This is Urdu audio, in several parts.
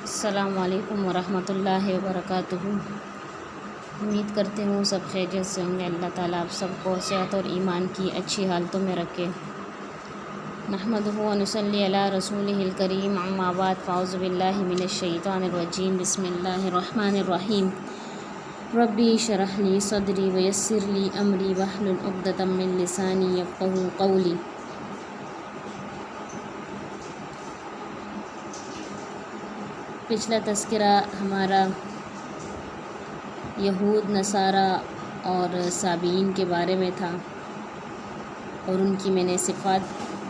السلام علیکم ورحمۃ اللہ وبرکاتہ۔ امید کرتے ہوں سب خیریت سے ہوں گے۔ اللہ تعالیٰ آپ سب کو صحت اور ایمان کی اچھی حالتوں میں رکھے۔ نحمدہ و نصلی علی رسولہ الکریم، اما بعد، فاعوذ باللہ من الشیطان الرجیم، بسم اللہ الرحمن الرحیم۔ ربی اشرح لی صدری ویسر لی امری واحلل عقدۃ من لسانی یفقہوا قولی۔ پچھلا تذکرہ ہمارا یہود، نصارہ اور سابئین کے بارے میں تھا، اور ان کی میں نے صفات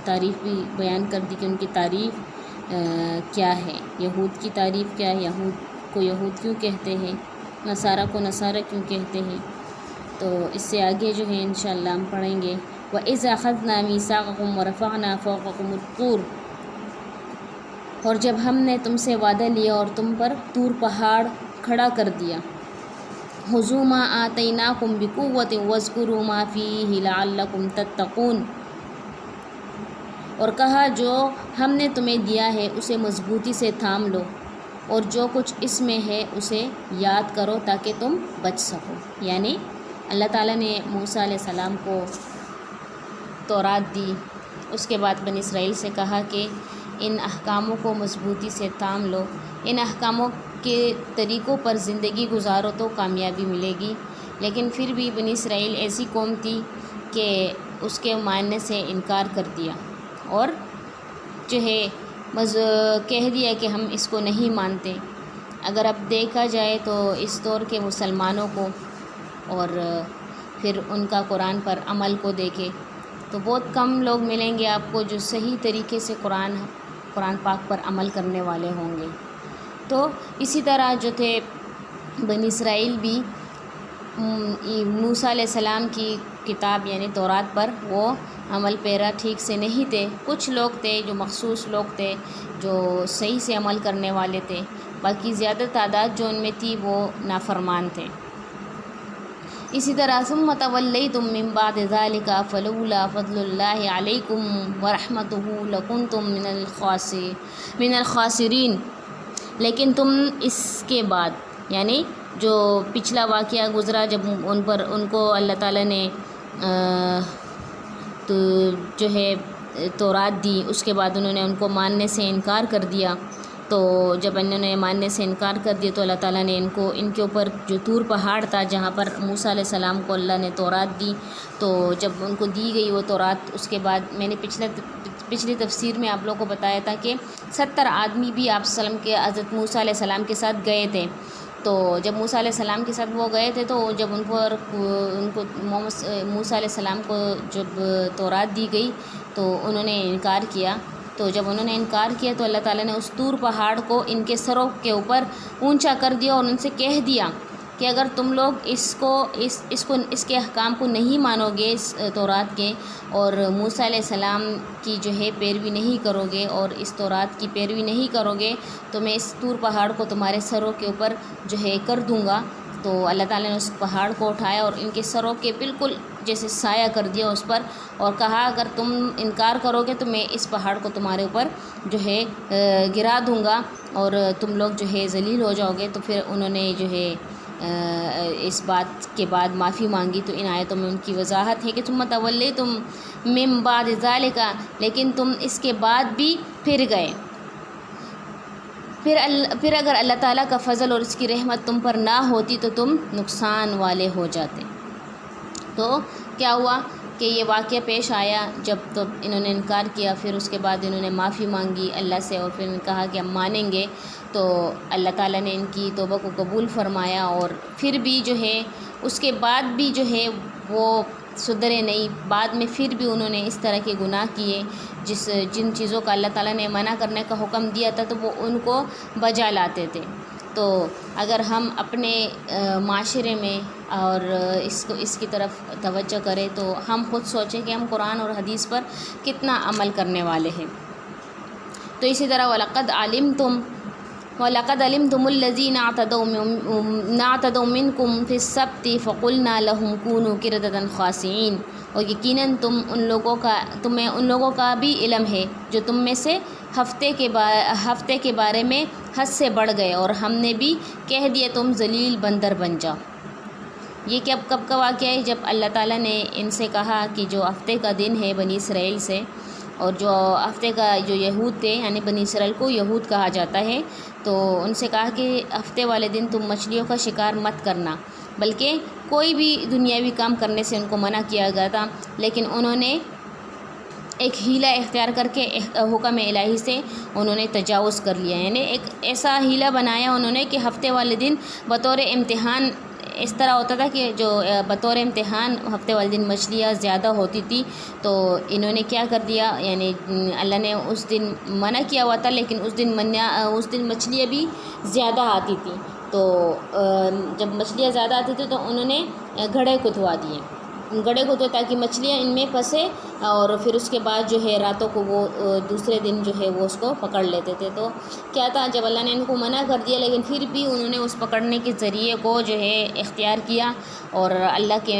تعریف بھی بیان کر دی کہ ان کی تعریف کیا ہے، یہود کی تعریف کیا ہے، یہود کو یہود کیوں کہتے ہیں، نصارہ کو نصارہ کیوں کہتے ہیں۔ تو اس سے آگے جو ہے انشاءاللہ ہم پڑھیں گے وَإِذْ أَخَذْنَا مِيثَاقَكُمْ وَرَفَعْنَا فَوْقَكُمُ الطُّورَ، اور جب ہم نے تم سے وعدہ لیا اور تم پر طور پہاڑ کھڑا کر دیا، خُذُوا مَا آتَيْنَاكُمْ بِقُوَّةٍ وَاذْكُرُوا مَا فِيهِ لَعَلَّكُمْ تَتَّقُونَ، اور کہا جو ہم نے تمہیں دیا ہے اسے مضبوطی سے تھام لو، اور جو کچھ اس میں ہے اسے یاد کرو تاکہ تم بچ سکو۔ یعنی اللہ تعالیٰ نے موسیٰ علیہ السلام کو تورات دی، اس کے بعد بنی اسرائیل سے کہا کہ ان احکاموں کو مضبوطی سے تھام لو، ان احکاموں کے طریقوں پر زندگی گزارو تو کامیابی ملے گی۔ لیکن پھر بھی بنی اسرائیل ایسی قوم تھی کہ اس کے ماننے سے انکار کر دیا، اور جو ہے کہہ دیا کہ ہم اس کو نہیں مانتے۔ اگر اب دیکھا جائے تو اس دور کے مسلمانوں کو اور پھر ان کا قرآن پر عمل کو دیکھے تو بہت کم لوگ ملیں گے آپ کو جو صحیح طریقے سے قرآن پاک پر عمل کرنے والے ہوں گے۔ تو اسی طرح جو تھے بنی اسرائیل بھی موسیٰ علیہ السلام کی کتاب یعنی تورات پر وہ عمل پیرا ٹھیک سے نہیں تھے۔ کچھ لوگ تھے جو مخصوص لوگ تھے جو صحیح سے عمل کرنے والے تھے، باقی زیادہ تعداد جو ان میں تھی وہ نافرمان تھے۔ اسی طرح ثم تولیتم من بعد ذلک فلولا فضل اللہ علیکم ورحمتہ لکنتم من الخاسرین، لیکن تم اس کے بعد یعنی جو پچھلا واقعہ گزرا جب ان کو اللہ تعالیٰ نے تو جو ہے تورات دی، اس کے بعد انہوں نے ان کو ماننے سے انکار کر دیا۔ تو جب انہوں نے ماننے سے انکار کر دیا تو اللہ تعالیٰ نے ان کے اوپر جو طور پہاڑ تھا جہاں پر موسیٰ علیہ السلام کو اللہ نے تورات دی، تو جب ان کو دی گئی وہ تورات، اس کے بعد میں نے پچھلی تفسیر میں آپ لوگوں کو بتایا تھا کہ 70 آدمی بھی آپ وسلم کے حضرت موسیٰ علیہ السلام کے ساتھ گئے تھے۔ تو جب موسیٰ علیہ السلام کے ساتھ وہ گئے تھے تو جب ان کو موسیٰ علیہ السلام کو جب تورات دی گئی تو انہوں نے انکار کیا۔ تو جب انہوں نے انکار کیا تو اللہ تعالیٰ نے اس طور پہاڑ کو ان کے سروں کے اوپر اونچا کر دیا اور ان سے کہہ دیا کہ اگر تم لوگ اس کے احکام کو نہیں مانو گے، اس تورات کے، اور موسیٰ علیہ السلام کی جو ہے پیروی نہیں کرو گے اور اس تورات کی پیروی نہیں کرو گے تو میں اس طور پہاڑ کو تمہارے سروں کے اوپر جو ہے کر دوں گا۔ تو اللہ تعالیٰ نے اس پہاڑ کو اٹھایا اور ان کے سروں کے بالکل جیسے سایہ کر دیا اس پر، اور کہا اگر تم انکار کرو گے تو میں اس پہاڑ کو تمہارے اوپر جو ہے گرا دوں گا اور تم لوگ جو ہے ذلیل ہو جاؤ گے۔ تو پھر انہوں نے جو ہے اس بات کے بعد معافی مانگی۔ تو ان آیتوں میں ان کی وضاحت ہے کہ ثم تولیتم من بعد ذلک، لیکن تم اس کے بعد بھی پھر گئے، پھر اگر اللہ تعالیٰ کا فضل اور اس کی رحمت تم پر نہ ہوتی تو تم نقصان والے ہو جاتے۔ تو کیا ہوا کہ یہ واقعہ پیش آیا جب تو انہوں نے انکار کیا، پھر اس کے بعد انہوں نے معافی مانگی اللہ سے اور پھر انہوں نے کہا کہ ہم مانیں گے، تو اللہ تعالیٰ نے ان کی توبہ کو قبول فرمایا، اور پھر بھی جو ہے اس کے بعد بھی جو ہے وہ سدھرے نہیں، بعد میں پھر بھی انہوں نے اس طرح کے گناہ کیے جن چیزوں کا اللہ تعالیٰ نے منع کرنے کا حکم دیا تھا تو وہ ان کو بجا لاتے تھے۔ تو اگر ہم اپنے معاشرے میں اور اس کی طرف توجہ کریں تو ہم خود سوچیں کہ ہم قرآن اور حدیث پر کتنا عمل کرنے والے ہیں۔ تو اسی طرح وَلَقَدْ عَلِمْتُمْ وَلَقَدْ عَلِمْتُمُ الَّذِينَ اعْتَدَوْا مِنْكُمْ فِي السَّبْتِ فَقُلْنَا لَهُمْ كُونُوا قِرَدَةً خَاسِئِينَ، اور یقیناً تمہیں ان لوگوں کا بھی علم ہے جو تم میں سے ہفتے کے بارے میں حد سے بڑھ گئے، اور ہم نے بھی کہہ دیا تم ذلیل بندر بن جاؤ۔ یہ کب کا واقعہ ہے؟ جب اللہ تعالیٰ نے ان سے کہا کہ جو ہفتے کا دن ہے بنی اسرائیل سے، اور جو ہفتے کا جو یہود تھے، یعنی بنی اسرائیل کو یہود کہا جاتا ہے، تو ان سے کہا کہ ہفتے والے دن تم مچھلیوں کا شکار مت کرنا، بلکہ کوئی بھی دنیاوی کام کرنے سے ان کو منع کیا گیا تھا، لیکن انہوں نے ایک حیلہ اختیار کر کے حکم الہی سے انہوں نے تجاوز کر لیا، یعنی ایک ایسا حیلہ بنایا انہوں نے کہ ہفتے والے دن بطور امتحان اس طرح ہوتا تھا کہ جو بطور امتحان ہفتے والے دن مچھلیاں زیادہ ہوتی تھی، تو انہوں نے کیا کر دیا، یعنی اللہ نے اس دن منع کیا ہوا تھا، لیکن اس دن مچھلیاں بھی زیادہ آتی تھیں، تو جب مچھلیاں زیادہ آتی تھیں تو انہوں نے گھڑے کھدوا دیے تاکہ مچھلیاں ان میں پھنسے، اور پھر اس کے بعد جو ہے راتوں کو وہ دوسرے دن جو ہے وہ اس کو پکڑ لیتے تھے۔ تو کیا تھا، جب اللہ نے ان کو منع کر دیا لیکن پھر بھی انہوں نے اس پکڑنے کے ذریعے کو جو ہے اختیار کیا، اور اللہ کے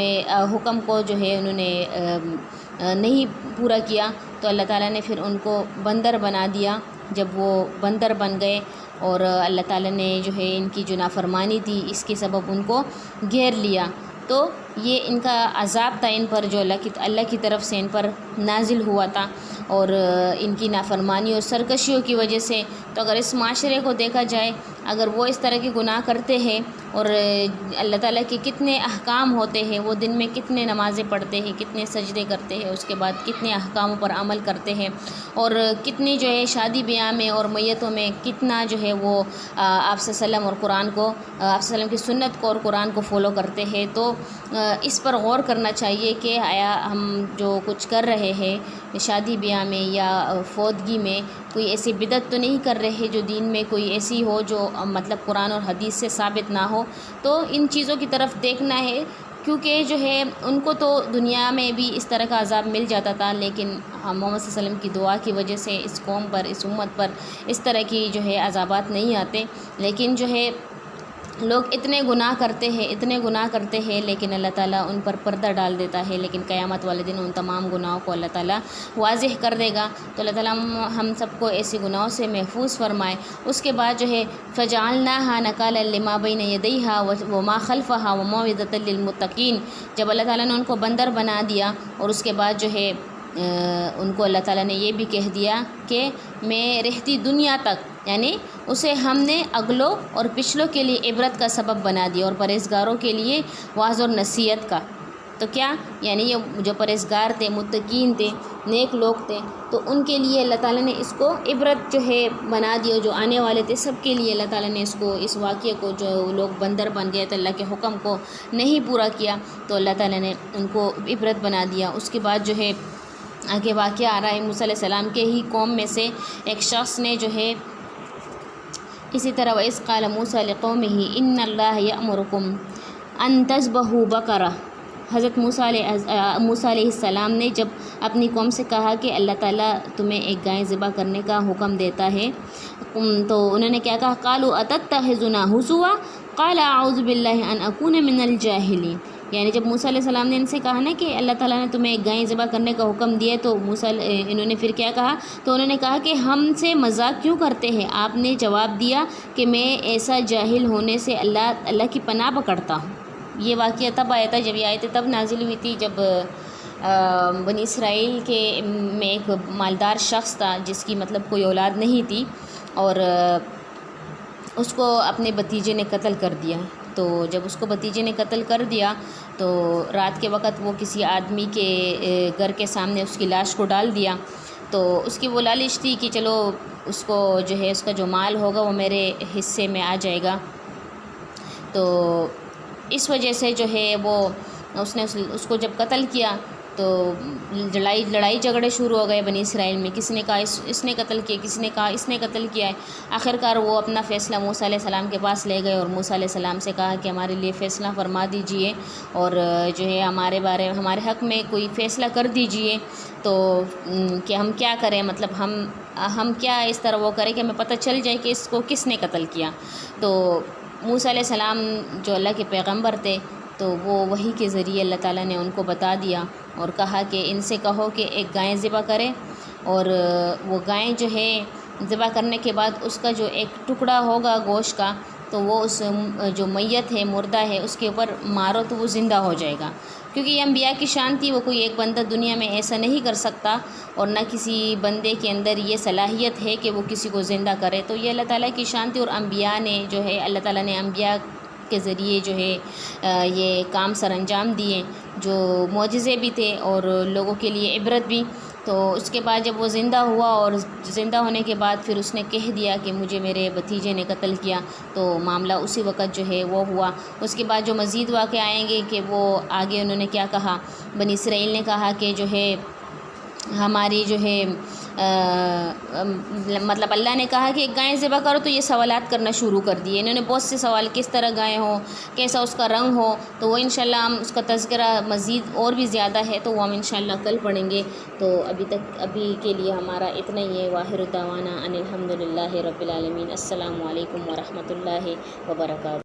حکم کو جو ہے انہوں نے نہیں پورا کیا، تو اللہ تعالیٰ نے پھر ان کو بندر بنا دیا۔ جب وہ بندر بن گئے اور اللہ تعالیٰ نے جو ہے ان کی جو نافرمانی تھی اس کے سبب ان کو گھیر لیا، تو یہ ان کا عذاب تھا ان پر جو اللہ کی طرف سے ان پر نازل ہوا تھا، اور ان کی نافرمانی اور سرکشیوں کی وجہ سے۔ تو اگر اس معاشرے کو دیکھا جائے، اگر وہ اس طرح کے گناہ کرتے ہیں، اور اللہ تعالیٰ کے کتنے احکام ہوتے ہیں، وہ دن میں کتنے نمازیں پڑھتے ہیں، کتنے سجدے کرتے ہیں، اس کے بعد کتنے احکاموں پر عمل کرتے ہیں، اور کتنی جو ہے شادی بیاہ میں اور میتوں میں کتنا جو ہے وہ آپ صلی اللہ علیہ وسلم اور قرآن کو، آپ صلی اللہ علیہ وسلم کی سنت کو اور قرآن کو فالو کرتے ہیں، تو اس پر غور کرنا چاہیے کہ آیا ہم جو کچھ کر رہے ہیں شادی بیاہ میں یا فوتگی میں، کوئی ایسی بدعت تو نہیں کر رہے جو دین میں کوئی ایسی ہو جو مطلب قرآن اور حدیث سے ثابت نہ ہو۔ تو ان چیزوں کی طرف دیکھنا ہے، کیونکہ جو ہے ان کو تو دنیا میں بھی اس طرح کا عذاب مل جاتا تھا، لیکن محمد صلی اللہ علیہ وسلم کی دعا کی وجہ سے اس قوم پر، اس امت پر اس طرح کی جو ہے عذابات نہیں آتے۔ لیکن جو ہے لوگ اتنے گناہ کرتے ہیں لیکن اللہ تعالیٰ ان پر پردہ ڈال دیتا ہے، لیکن قیامت والے دن ان تمام گناہوں کو اللہ تعالیٰ واضح کر دے گا۔ تو اللہ تعالیٰ ہم سب کو ایسی گناہوں سے محفوظ فرمائے۔ اس کے بعد جو ہے فَجَعَلْنَاهَا نَكَالًا لِمَا بَيْنَ يَدَيْهَا وَمَا خَلْفَهَا وَمَوْعِظَةً لِلْمُتَّقِينَ۔ جب اللہ تعالیٰ نے ان کو بندر بنا دیا، اور اس کے بعد جو ہے ان کو اللہ تعالیٰ نے یہ بھی کہہ دیا کہ میں رہتی دنیا تک، یعنی اسے ہم نے اگلوں اور پچھلوں کے لیے عبرت کا سبب بنا دیا، اور پرہیزگاروں کے لیے واعظ اور نصیحت کا۔ تو کیا، یعنی یہ جو پرہیزگار تھے، متقین تھے، نیک لوگ تھے، تو ان کے لیے اللہ تعالیٰ نے اس کو عبرت جو ہے بنا دیا، جو آنے والے تھے سب کے لیے اللہ تعالیٰ نے اس واقعے کو، جو لوگ بندر بن گئے تو اللہ کے حکم کو نہیں پورا کیا، تو اللہ تعالیٰ نے ان کو عبرت بنا دیا۔ اس کے بعد جو ہے آگے واقعہ آ رہا ہے، موسیٰ علیہ السلام کے ہی قوم میں سے ایک شخص نے جو ہے اسی طرح وَإِذْ قَالَ مُوسَىٰ لِقَوْمِهِ إِنَّ اللَّهَ يَأْمُرُكُمْ أَن تَذْبَحُوا بَقَرَةً۔ حضرت موسیٰ علیہ السلام نے جب اپنی قوم سے کہا کہ اللہ تعالیٰ تمہیں ایک گائے ذبح کرنے کا حکم دیتا ہے، تو انہوں نے کیا کہا، قَالُوا أَتَتَّخِذُنَا هُزُوًا قَالَ أَعُوذُ بِاللَّهِ أَنْ أَكُونَ مِنَ الْجَاهِلِينَ۔ یعنی جب موسیٰ علیہ السلام نے ان سے کہا نا کہ اللہ تعالیٰ نے تمہیں ایک گائے ذبح کرنے کا حکم دیا ہے، تو انہوں نے پھر کیا کہا، تو انہوں نے کہا کہ ہم سے مذاق کیوں کرتے ہیں؟ آپ نے جواب دیا کہ میں ایسا جاہل ہونے سے اللہ کی پناہ پکڑتا ہوں۔ یہ واقعہ تب آیا تھا، جب یہ آیتیں تب نازل ہوئی تھی جب بنی اسرائیل میں ایک مالدار شخص تھا جس کی مطلب کوئی اولاد نہیں تھی، اور اس کو اپنے بھتیجے نے قتل کر دیا۔ تو جب اس کو بھتیجے نے قتل کر دیا تو رات کے وقت وہ کسی آدمی کے گھر کے سامنے اس کی لاش کو ڈال دیا، تو اس کی وہ لالچ تھی کہ چلو اس کو جو ہے اس کا جو مال ہوگا وہ میرے حصے میں آ جائے گا، تو اس وجہ سے جو ہے وہ اس نے اس کو جب قتل کیا تو لڑائی جھگڑے شروع ہو گئے بنی اسرائیل میں، کس نے کہا اس نے قتل کیا، کس نے کہا اس نے قتل کیا ہے۔ آخرکار وہ اپنا فیصلہ موسیٰ علیہ السلام کے پاس لے گئے اور موسیٰ علیہ السلام سے کہا کہ ہمارے لیے فیصلہ فرما دیجئے اور جو ہے ہمارے حق میں کوئی فیصلہ کر دیجئے، تو کہ ہم کیا کریں، مطلب ہم کیا اس طرح وہ کریں کہ ہمیں پتہ چل جائے کہ اس کو کس نے قتل کیا۔ تو موسیٰ علیہ السلام جو اللہ کے پیغمبر تھے، تو وہ وحی کے ذریعے اللہ تعالیٰ نے ان کو بتا دیا اور کہا کہ ان سے کہو کہ ایک گائے ذبح کرے، اور وہ گائے جو ہے ذبح کرنے کے بعد اس کا جو ایک ٹکڑا ہوگا گوشت کا، تو وہ اس جو میت ہے، مردہ ہے، اس کے اوپر مارو تو وہ زندہ ہو جائے گا، کیونکہ یہ انبیاء کی شان تھی۔ وہ کوئی ایک بندہ دنیا میں ایسا نہیں کر سکتا، اور نہ کسی بندے کے اندر یہ صلاحیت ہے کہ وہ کسی کو زندہ کرے، تو یہ اللہ تعالیٰ کی شان تھی۔ اور انبیاء نے جو ہے، اللہ تعالیٰ نے انبیاء کے ذریعے جو ہے یہ کام سر انجام دیے، جو معجزے بھی تھے اور لوگوں کے لیے عبرت بھی۔ تو اس کے بعد جب وہ زندہ ہوا، اور زندہ ہونے کے بعد پھر اس نے کہہ دیا کہ مجھے میرے بھتیجے نے قتل کیا، تو معاملہ اسی وقت جو ہے وہ ہوا۔ اس کے بعد جو مزید واقعے آئیں گے کہ وہ آگے انہوں نے کیا کہا، بنی اسرائیل نے کہا کہ جو ہے ہماری جو ہے مطلب اللہ نے کہا کہ ایک گائے ذبح کرو، تو یہ سوالات کرنا شروع کر دیے انہوں نے، بہت سے سوال، کس طرح گائے ہو، کیسا اس کا رنگ ہو، تو وہ انشاءاللہ ہم اس کا تذکرہ مزید اور بھی زیادہ ہے تو وہ ہم انشاءاللہ کل پڑھیں گے۔ تو ابھی کے لیے ہمارا اتنا ہی ہے۔ واخر دعوانا ان الحمدللہ رب العالمین۔ السلام علیکم ورحمۃ اللہ وبرکاتہ۔